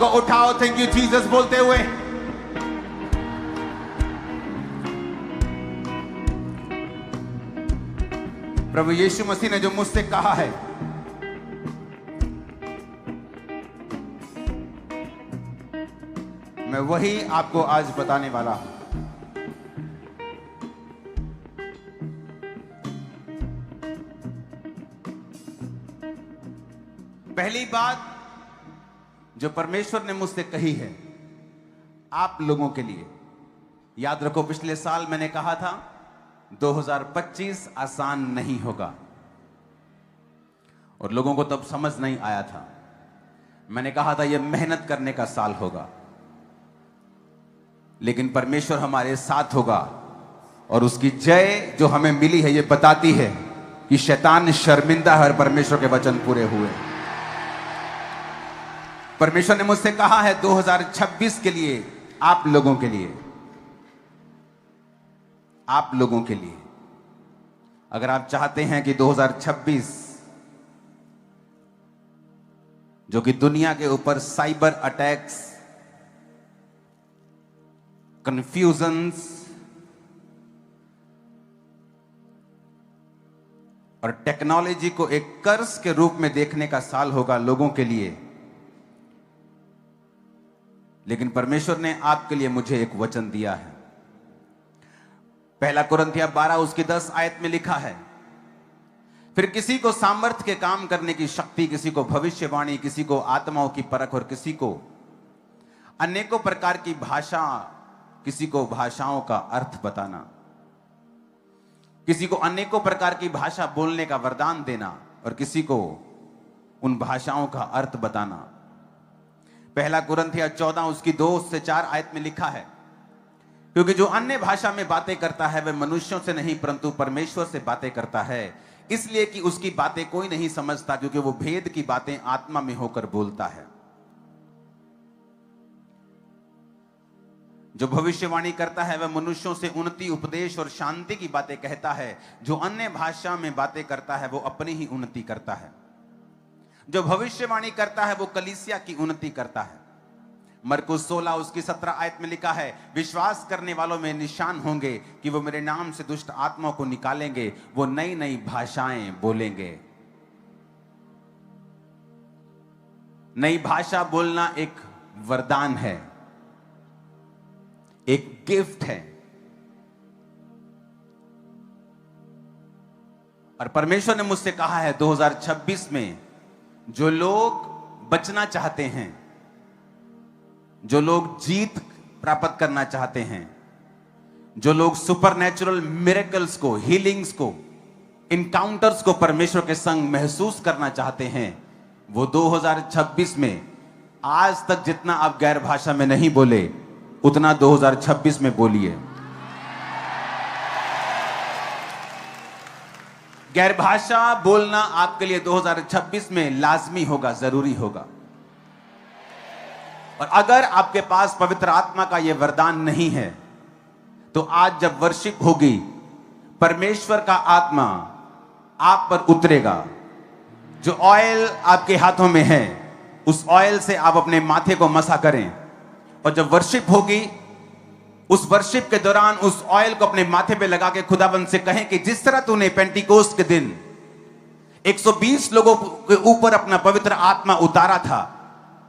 को उठाओ thank you Jesus बोलते हुए। प्रभु यीशु मसीह ने जो मुझसे कहा है, मैं वही आपको आज बताने वाला हूं। पहली बात जो परमेश्वर ने मुझसे कही है आप लोगों के लिए, याद रखो पिछले साल मैंने कहा था 2025 आसान नहीं होगा, और लोगों को तब समझ नहीं आया था। मैंने कहा था यह मेहनत करने का साल होगा, लेकिन परमेश्वर हमारे साथ होगा, और उसकी जय जो हमें मिली है यह बताती है कि शैतान शर्मिंदा है और परमेश्वर के वचन पूरे हुए। परमेश्वर ने मुझसे कहा है 2026 के लिए, आप लोगों के लिए, आप लोगों के लिए, अगर आप चाहते हैं कि 2026 जो कि दुनिया के ऊपर साइबर अटैक्स, कंफ्यूजन्स और टेक्नोलॉजी को एक कर्स के रूप में देखने का साल होगा लोगों के लिए, लेकिन परमेश्वर ने आपके लिए मुझे एक वचन दिया है। पहला कुरिन्थियों 12 उसकी 10 आयत में लिखा है, फिर किसी को सामर्थ्य के काम करने की शक्ति, किसी को भविष्यवाणी, किसी को आत्माओं की परख, और किसी को अनेकों प्रकार की भाषा, किसी को भाषाओं का अर्थ बताना, किसी को अनेकों प्रकार की भाषा बोलने का वरदान देना, और किसी को उन भाषाओं का अर्थ बताना। पहला कुरिन्थियों 14 उसकी 2 से 4 आयत में लिखा है, क्योंकि जो अन्य भाषा में बातें करता है वह मनुष्यों से नहीं परंतु परमेश्वर से बातें करता है, इसलिए कि उसकी बातें कोई नहीं समझता, क्योंकि वो भेद की बातें आत्मा में होकर बोलता है। जो भविष्यवाणी करता है वह मनुष्यों से उन्नति, उपदेश और शांति की बातें कहता है। जो अन्य भाषा में बातें करता है वो अपनी ही उन्नति करता है। जो भविष्यवाणी करता है वो कलीसिया की उन्नति करता है। मरकुस 16 उसकी 17 आयत में लिखा है, विश्वास करने वालों में निशान होंगे कि वो मेरे नाम से दुष्ट आत्माओं को निकालेंगे, वो नई नई भाषाएं बोलेंगे। नई भाषा बोलना एक वरदान है, एक गिफ्ट है, और परमेश्वर ने मुझसे कहा है 2026 में जो लोग बचना चाहते हैं, जो लोग जीत प्राप्त करना चाहते हैं, जो लोग सुपरनैचुरल मिरेकल्स को, हीलिंग्स को, इनकाउंटर्स को परमेश्वर के संग महसूस करना चाहते हैं, वो 2026 में आज तक जितना आप गैर भाषा में नहीं बोले उतना 2026 में बोलिए। गैर भाषा बोलना आपके लिए 2026 में लाजमी होगा, जरूरी होगा। और अगर आपके पास पवित्र आत्मा का यह वरदान नहीं है तो आज जब वर्शिप होगी परमेश्वर का आत्मा आप पर उतरेगा। जो ऑयल आपके हाथों में है उस ऑयल से आप अपने माथे को मसा करें, और जब वर्शिप होगी उस वर्शिप के दौरान उस ऑयल को अपने माथे पे लगा के खुदावंद से कहें कि जिस तरह तूने पेंटिकोस्ट के दिन 120 लोगों के ऊपर अपना पवित्र आत्मा उतारा था,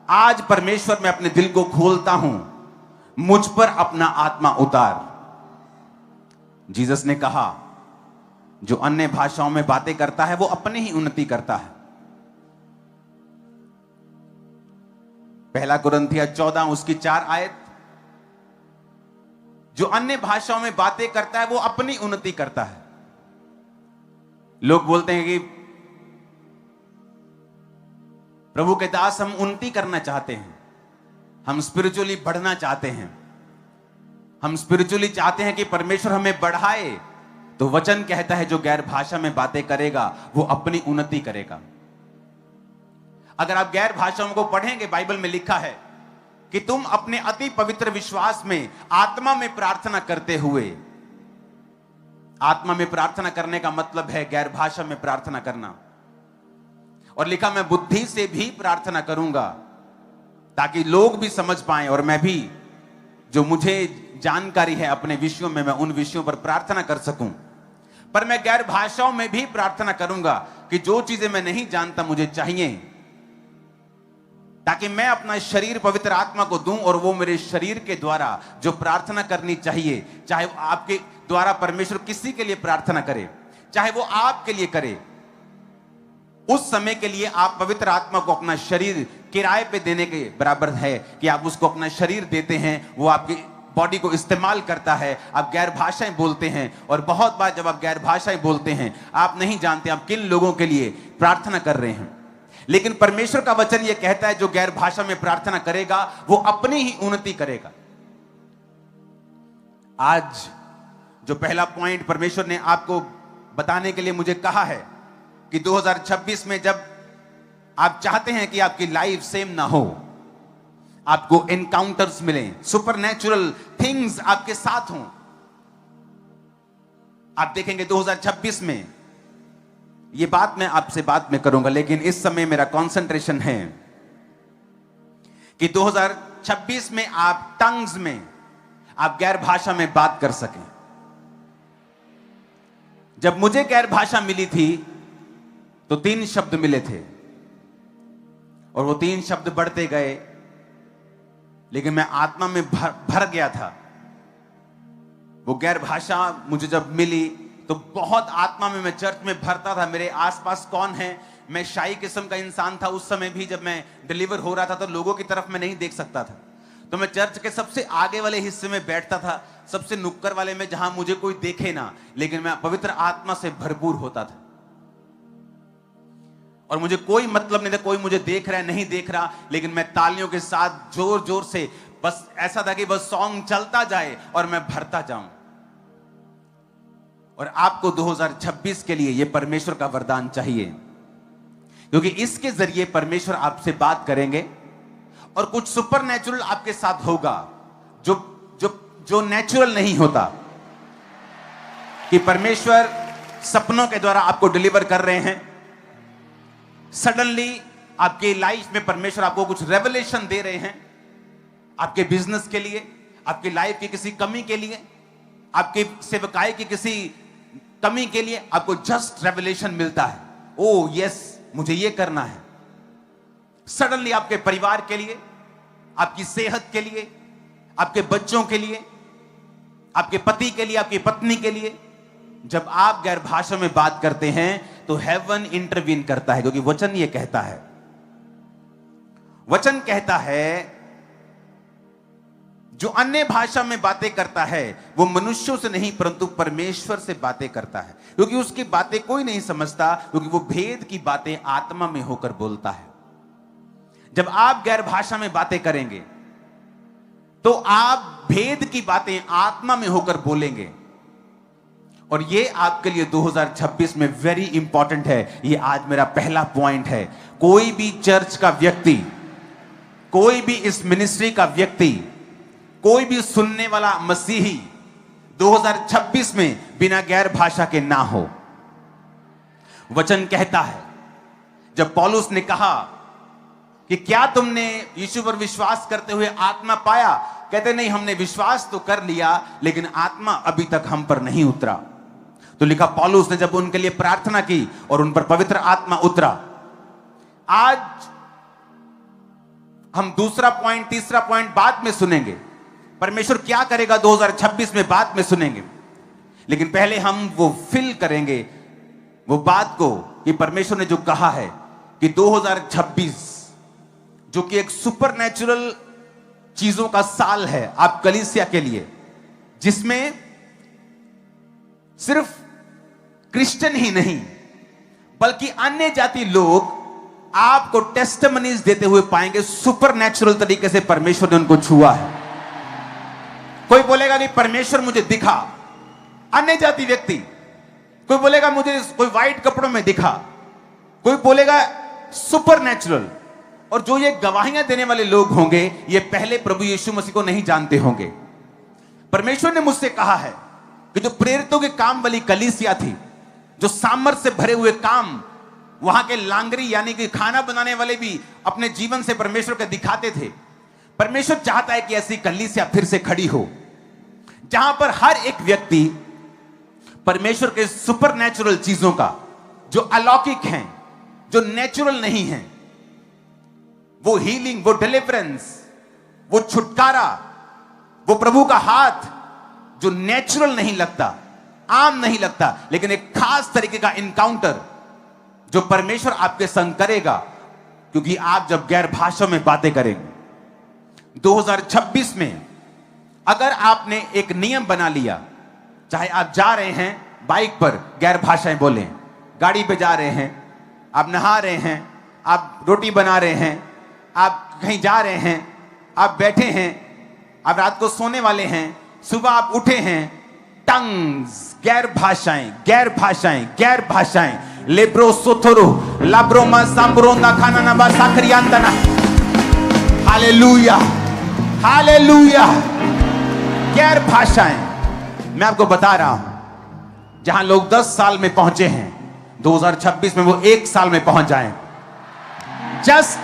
आज परमेश्वर मैं अपने दिल को खोलता हूं, मुझ पर अपना आत्मा उतार। जीसस ने कहा जो अन्य भाषाओं में बातें करता है वो अपनी ही उन्नति करता है। पहला कुरिन्थियों 14 उसकी 4 आयत, जो अन्य भाषाओं में बातें करता है वो अपनी उन्नति करता है। लोग बोलते हैं कि प्रभु के दास हम उन्नति करना चाहते हैं, हम स्पिरिचुअली बढ़ना चाहते हैं, हम स्पिरिचुअली चाहते हैं कि परमेश्वर हमें बढ़ाए। तो वचन कहता है जो गैर भाषा में बातें करेगा वो अपनी उन्नति करेगा। अगर आप गैर भाषाओं को पढ़ेंगे, बाइबल में लिखा है कि तुम अपने अति पवित्र विश्वास में आत्मा में प्रार्थना करते हुए, आत्मा में प्रार्थना करने का मतलब है गैर भाषा में प्रार्थना करना। और लिखा मैं बुद्धि से भी प्रार्थना करूंगा ताकि लोग भी समझ पाएं और मैं भी, जो मुझे जानकारी है अपने विषयों में, मैं उन विषयों पर प्रार्थना कर सकूं। पर मैं गैर भाषाओं में भी प्रार्थना करूंगा कि जो चीजें मैं नहीं जानता मुझे चाहिए, ताकि मैं अपना शरीर पवित्र आत्मा को दूं और वो मेरे शरीर के द्वारा जो प्रार्थना करनी चाहिए, चाहे आपके द्वारा परमेश्वर किसी के लिए प्रार्थना करे, चाहे वो आपके लिए करे, उस समय के लिए आप पवित्र आत्मा को अपना शरीर किराए पे देने के बराबर है कि आप उसको अपना शरीर देते हैं, वो आपकी बॉडी को इस्तेमाल करता है। आप गैर भाषाएं बोलते हैं और बहुत बार जब आप गैर भाषाएं बोलते हैं आप नहीं जानते आप किन लोगों के लिए प्रार्थना कर रहे हैं। लेकिन परमेश्वर का वचन यह कहता है जो गैर भाषा में प्रार्थना करेगा वो अपनी ही उन्नति करेगा। आज जो पहला पॉइंट परमेश्वर ने आपको बताने के लिए मुझे कहा है कि 2026 में जब आप चाहते हैं कि आपकी लाइफ सेम ना हो, आपको एनकाउंटर्स मिलें, सुपरनैचुरल थिंग्स आपके साथ हों, आप देखेंगे 2026 में, ये बात मैं आपसे बाद में करूंगा, लेकिन इस समय मेरा कंसंट्रेशन है कि 2026 में आप टंग्स में, आप गैर भाषा में बात कर सकें। जब मुझे गैर भाषा मिली थी तो 3 शब्द मिले थे और वो 3 शब्द बढ़ते गए, लेकिन मैं आत्मा में भर गया था। वो गैर भाषा मुझे जब मिली तो बहुत आत्मा में, मैं चर्च में भरता था। मेरे आसपास कौन है, मैं शाही किस्म का इंसान था उस समय भी। जब मैं डिलीवर हो रहा था तो लोगों की तरफ मैं नहीं देख सकता था, तो मैं चर्च के सबसे आगे वाले हिस्से में बैठता था, सबसे नुक्कड़ वाले में, जहां मुझे कोई देखे ना, लेकिन मैं पवित्र आत्मा से भरपूर होता था और मुझे कोई मतलब नहीं था कोई मुझे देख रहा है नहीं देख रहा, लेकिन मैं तालियों के साथ जोर जोर से, बस ऐसा था कि बस सॉन्ग चलता जाए और मैं भरता जाऊं। और आपको 2026 के लिए यह परमेश्वर का वरदान चाहिए, क्योंकि इसके जरिए परमेश्वर आपसे बात करेंगे और कुछ सुपरनैचुरल आपके साथ होगा जो जो जो नेचुरल नहीं होता। कि परमेश्वर सपनों के द्वारा आपको डिलीवर कर रहे हैं, सडनली आपके लाइफ में परमेश्वर आपको कुछ रेवलेशन दे रहे हैं, आपके बिजनेस के लिए, आपकी लाइफ की किसी कमी के लिए, आपके सेवकाई की किसी कमी के लिए आपको जस्ट रेवलेशन मिलता है। ओ यस, मुझे ये करना है। सडनली आपके परिवार के लिए, आपकी सेहत के लिए, आपके बच्चों के लिए, आपके पति के लिए, आपकी पत्नी के लिए, जब आप गैर भाषा में बात करते हैं तो हेवन इंटरवीन करता है, क्योंकि वचन ये कहता है, वचन कहता है जो अन्य भाषा में बातें करता है वो मनुष्यों से नहीं परंतु परमेश्वर से बातें करता है, क्योंकि उसकी बातें कोई नहीं समझता, क्योंकि वो भेद की बातें आत्मा में होकर बोलता है। जब आप गैर भाषा में बातें करेंगे तो आप भेद की बातें आत्मा में होकर बोलेंगे, और ये आपके लिए 2026 में वेरी इंपॉर्टेंट है। ये आज मेरा पहला पॉइंट है। कोई भी चर्च का व्यक्ति, कोई भी इस मिनिस्ट्री का व्यक्ति, कोई भी सुनने वाला मसीही 2026 में बिना गैर भाषा के ना हो। वचन कहता है, जब पौलुस ने कहा कि क्या तुमने यीशु पर विश्वास करते हुए आत्मा पाया, कहते नहीं, हमने विश्वास तो कर लिया लेकिन आत्मा अभी तक हम पर नहीं उतरा। तो लिखा, पौलुस ने जब उनके लिए प्रार्थना की और उन पर पवित्र आत्मा उतरा। आज हम दूसरा पॉइंट, तीसरा पॉइंट बाद में सुनेंगे, परमेश्वर क्या करेगा 2026 में बाद में सुनेंगे, लेकिन पहले हम वो फील करेंगे वो बात को कि परमेश्वर ने जो कहा है कि 2026 जो कि एक सुपरनैचुरल चीजों का साल है आप कलीसिया के लिए, जिसमें सिर्फ क्रिश्चियन ही नहीं बल्कि अन्य जाति लोग आपको टेस्टिमनीज देते हुए पाएंगे, सुपरनैचुरल तरीके से परमेश्वर ने उनको छुआ है। कोई बोलेगा नहीं परमेश्वर मुझे दिखा, अन्य जाति व्यक्ति, कोई बोलेगा मुझे कोई व्हाइट कपड़ों में दिखा, कोई बोलेगा सुपरनैचुरल। और जो ये गवाहियां देने वाले लोग होंगे ये पहले प्रभु यीशु मसीह को नहीं जानते होंगे। परमेश्वर ने मुझसे कहा है कि जो प्रेरितों के काम वाली कलीसिया थी, जो सामर्थ से भरे हुए काम वहां के लांगरी यानी कि खाना बनाने वाले भी अपने जीवन से परमेश्वर को दिखाते थे, परमेश्वर चाहता है कि ऐसी कलीसिया फिर से खड़ी हो जहां पर हर एक व्यक्ति परमेश्वर के सुपरनैचुरल चीजों का, जो अलौकिक हैं, जो नेचुरल नहीं हैं, वो हीलिंग, वो डिलीवरेंस, वो छुटकारा, वो प्रभु का हाथ जो नेचुरल नहीं लगता, आम नहीं लगता, लेकिन एक खास तरीके का इनकाउंटर जो परमेश्वर आपके संग करेगा, क्योंकि आप जब गैर भाषा में बातें करेंगे। 2026 में अगर आपने एक नियम बना लिया, चाहे आप जा रहे हैं बाइक पर गैर भाषाएं बोलें, गाड़ी पे जा रहे हैं, आप नहा रहे हैं, आप रोटी बना रहे हैं, आप कहीं जा रहे हैं, आप बैठे हैं, आप रात को सोने वाले हैं, सुबह आप उठे हैं, टंग्स, गैर भाषाएं, गैर भाषाएं, गैर भाषाएं, लेब्रो सोथोरो लाब्रोमा सांब्रोंदा खाना ना बा साखरियांतना। Hallelujah, hallelujah. गैर भाषाएं, मैं आपको बता रहा हूं, जहां लोग 10 साल में पहुंचे हैं, 2026 में वो 1 साल में पहुंच जाएं। जस्ट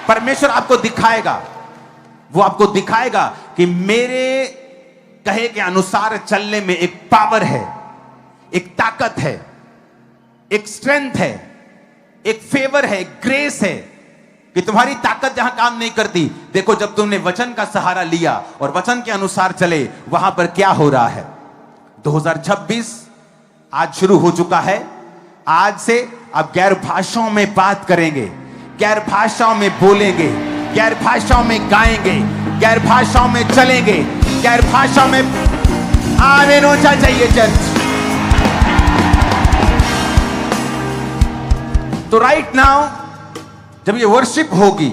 परमेश्वर आपको दिखाएगा, वो आपको दिखाएगा कि मेरे कहे के अनुसार चलने में एक पावर है, एक ताकत है, एक स्ट्रेंथ है, एक फेवर है, एक ग्रेस है, कि तुम्हारी ताकत जहां काम नहीं करती, देखो जब तुमने वचन का सहारा लिया और वचन के अनुसार चले, वहां पर क्या हो रहा है। 2026 आज शुरू हो चुका है। आज से आप गैर भाषाओं में बात करेंगे, गैर भाषाओं में बोलेंगे, गैर भाषाओं में गाएंगे, गैर भाषाओं में चलेंगे, गैर भाषाओं में आमीन होना चाहिए चर्च। तो राइट नाउ जब ये वर्शिप होगी,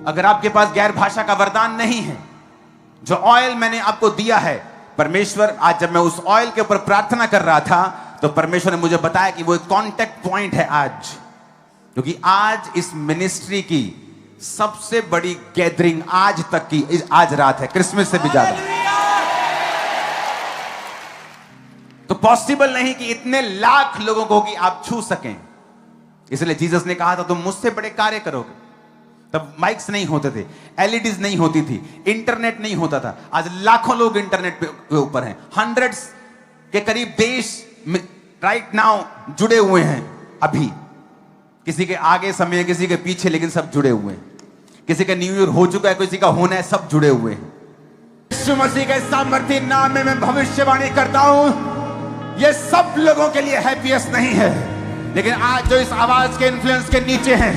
अगर आपके पास गैर भाषा का वरदान नहीं है, जो ऑयल मैंने आपको दिया है, परमेश्वर, आज जब मैं उस ऑयल के ऊपर प्रार्थना कर रहा था, तो परमेश्वर ने मुझे बताया कि वो एक कॉन्टेक्ट पॉइंट है आज, क्योंकि आज इस मिनिस्ट्री की सबसे बड़ी गैदरिंग आज तक की आज रात है, क्रिसमस से भी ज्यादा। तो पॉसिबल नहीं कि इतने लाख लोगों को कि आप छू सकें, इसलिए जीसस ने कहा था तुम मुझसे बड़े कार्य करोगे। तब माइक्स नहीं होते थे, एलईडीज नहीं होती थी, इंटरनेट नहीं होता था। आज लाखों लोग इंटरनेट पे ऊपर हैं, हंड्रेड्स के करीब देश में राइट नाउ जुड़े हुए हैं। अभी किसी के आगे समय, किसी के पीछे, लेकिन सब जुड़े हुए हैं। किसी का न्यू ईयर हो चुका है, किसी का होना है, सब जुड़े हुए हैं। यीशु मसीह के सामर्थ्य नाम में मैं भविष्यवाणी करता हूं, ये सब लोगों के लिए हैप्पीएस्ट नहीं है, लेकिन आज जो इस आवाज के इन्फ्लुएंस के नीचे हैं,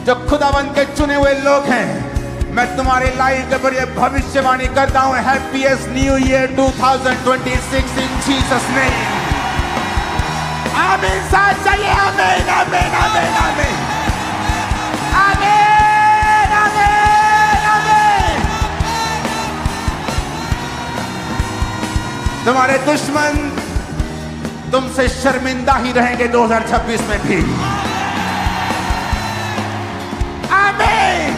जो खुदावंद के चुने हुए लोग हैं, मैं तुम्हारी लाइफ के ऊपर ये भविष्यवाणी करता हूं, हैप्पीएस्ट न्यू ईयर 2026 इन जीसस नेम। आमीन। साथ चाहिए आमीन, आमीन, आमीन, आमीन, आमीन, आमीन, आमीन। तुम्हारे दुश्मन तुमसे शर्मिंदा ही रहेंगे 2026 में भी। आमीन।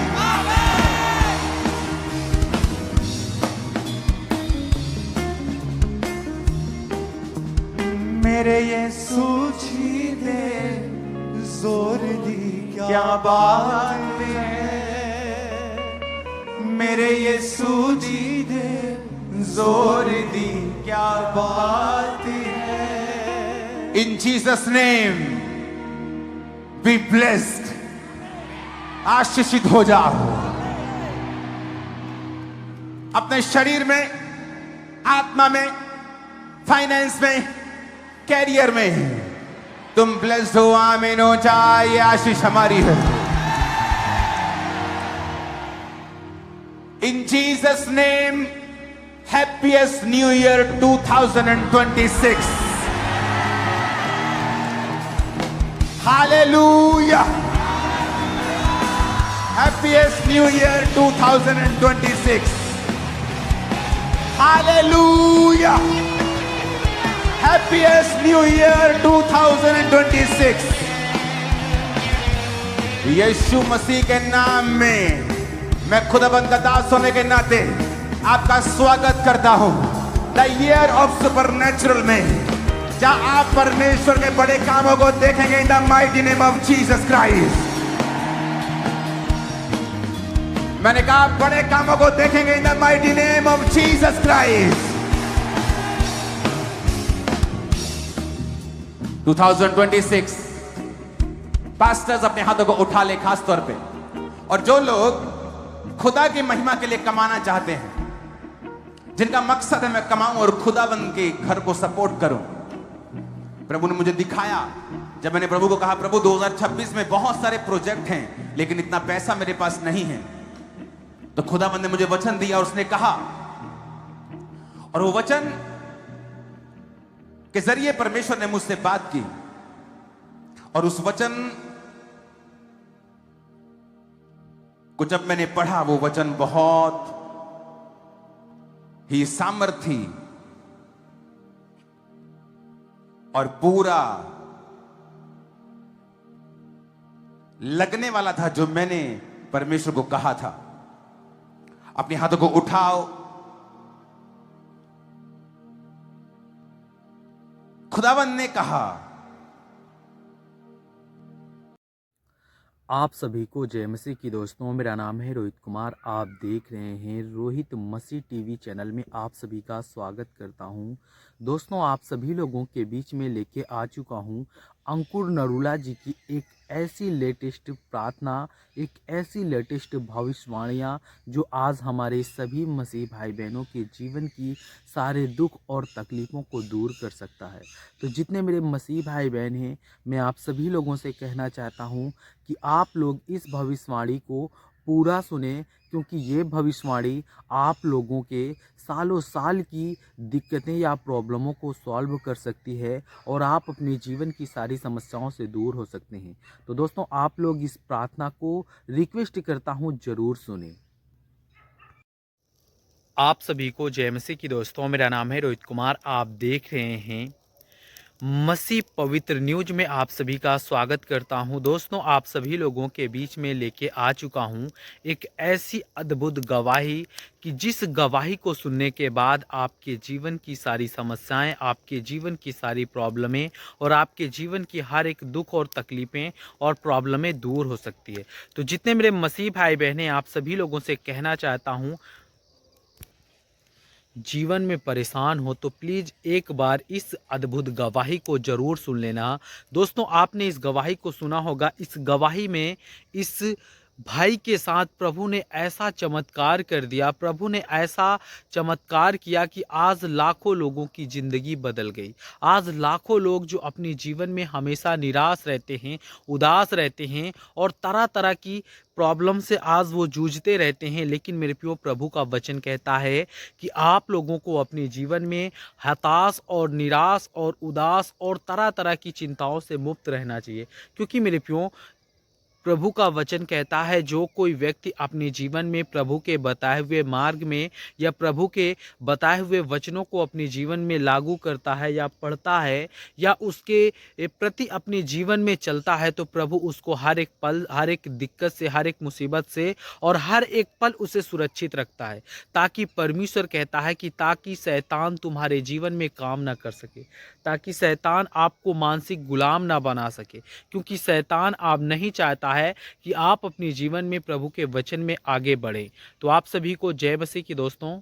मेरे यीशु जी ने जोर दी, क्या बात है। मेरे यीशु जी ने जोर दी, क्या बात है। In Jesus' name, be blessed. आशीषित हो जाओ। अपने शरीर में, आत्मा में, फाइनेंस में, कैरियर में तुम ब्लेस्ड हो। आमीन हो जाए, ये आशीष हमारी है। In Jesus' name, happiest New Year 2026. Hallelujah. Happiest New Year 2026. Hallelujah. Happiest New Year 2026. यीशु मसीह के नाम में मैं खुदाबंद का दास होने के नाते आपका स्वागत करता हूं द ईयर ऑफ सुपरनैचुरल में, जहां आप परमेश्वर के बड़े कामों को देखेंगे in the mighty name of Jesus Christ. मैंने कहा बड़े कामों को देखेंगे in the mighty name of Jesus Christ. 2026 pastors अपने हाथों को उठा ले खास तौर पे, और जो लोग खुदा की महिमा के लिए कमाना चाहते हैं, जिनका मकसद है मैं कमाऊं और खुदाबंद के घर को सपोर्ट करूं। प्रभु ने मुझे दिखाया, जब मैंने प्रभु को कहा प्रभु 2026 में बहुत सारे प्रोजेक्ट हैं लेकिन इतना पैसा मेरे पास नहीं है, तो खुदाबंद ने मुझे वचन दिया और उसने कहा, और वो वचन के जरिए परमेश्वर ने मुझसे बात की, और उस वचन को जब मैंने पढ़ा, वो वचन बहुत ही सामर्थी और पूरा लगने वाला था जो मैंने परमेश्वर को कहा था। अपने हाथों को उठाओ। खुदावंद ने कहा, आप सभी को जय मसीह की दोस्तों। मेरा नाम है रोहित कुमार। आप देख रहे हैं रोहित मसीह टीवी चैनल में आप सभी का स्वागत करता हूं। दोस्तों, आप सभी लोगों के बीच में लेके आ चुका हूं अंकुर नरूला जी की एक ऐसी लेटेस्ट प्रार्थना, एक ऐसी लेटेस्ट भविष्यवाणियाँ जो आज हमारे सभी मसीह भाई बहनों के जीवन की सारे दुख और तकलीफ़ों को दूर कर सकता है। तो जितने मेरे मसीह भाई बहन हैं, मैं आप सभी लोगों से कहना चाहता हूँ कि आप लोग इस भविष्यवाणी को पूरा सुने, क्योंकि ये भविष्यवाणी आप लोगों के सालों साल की दिक्कतें या प्रॉब्लमों को सॉल्व कर सकती है और आप अपने जीवन की सारी समस्याओं से दूर हो सकते हैं। तो दोस्तों, आप लोग इस प्रार्थना को रिक्वेस्ट करता हूँ ज़रूर सुने। आप सभी को जय मसीह की दोस्तों। मेरा नाम है रोहित कुमार। आप देख रहे हैं मसीह पवित्र न्यूज में आप सभी का स्वागत करता हूं। दोस्तों, आप सभी लोगों के बीच में लेके आ चुका हूं एक ऐसी अद्भुत गवाही कि जिस गवाही को सुनने के बाद आपके जीवन की सारी समस्याएं, आपके जीवन की सारी प्रॉब्लमें और आपके जीवन की हर एक दुख और तकलीफ़ें और प्रॉब्लमें दूर हो सकती है। तो जितने मेरे मसीह भाई बहनें, आप सभी लोगों से कहना चाहता हूँ, जीवन में परेशान हो तो प्लीज़ एक बार इस अद्भुत गवाही को ज़रूर सुन लेना। दोस्तों, आपने इस गवाही को सुना होगा। इस गवाही में इस भाई के साथ प्रभु ने ऐसा चमत्कार कर दिया, प्रभु ने ऐसा चमत्कार किया कि आज लाखों लोगों की ज़िंदगी बदल गई। आज लाखों लोग जो अपने जीवन में हमेशा निराश रहते हैं, उदास रहते हैं और तरह तरह की प्रॉब्लम से आज वो जूझते रहते हैं, लेकिन मेरे प्रियो, प्रभु का वचन कहता है कि आप लोगों को अपने जीवन में हताश और निराश और उदास और तरह तरह की चिंताओं से मुक्त रहना चाहिए। क्योंकि मेरे प्रियो, प्रभु का वचन कहता है, जो कोई व्यक्ति अपने जीवन में प्रभु के बताए हुए मार्ग में या प्रभु के बताए हुए वचनों को अपने जीवन में लागू करता है या पढ़ता है या उसके प्रति अपने जीवन में चलता है, तो प्रभु उसको हर एक पल, हर एक दिक्कत से, हर एक मुसीबत से और हर एक पल उसे सुरक्षित रखता है। ताकि परमेश्वर कहता है कि ताकि शैतान तुम्हारे जीवन में काम ना कर सके, ताकि शैतान आपको मानसिक गुलाम ना बना सके, क्योंकि शैतान आप नहीं चाहता है कि आप अपने जीवन में प्रभु के वचन में आगे बढ़ें। तो आप सभी को जय मसीह की दोस्तों।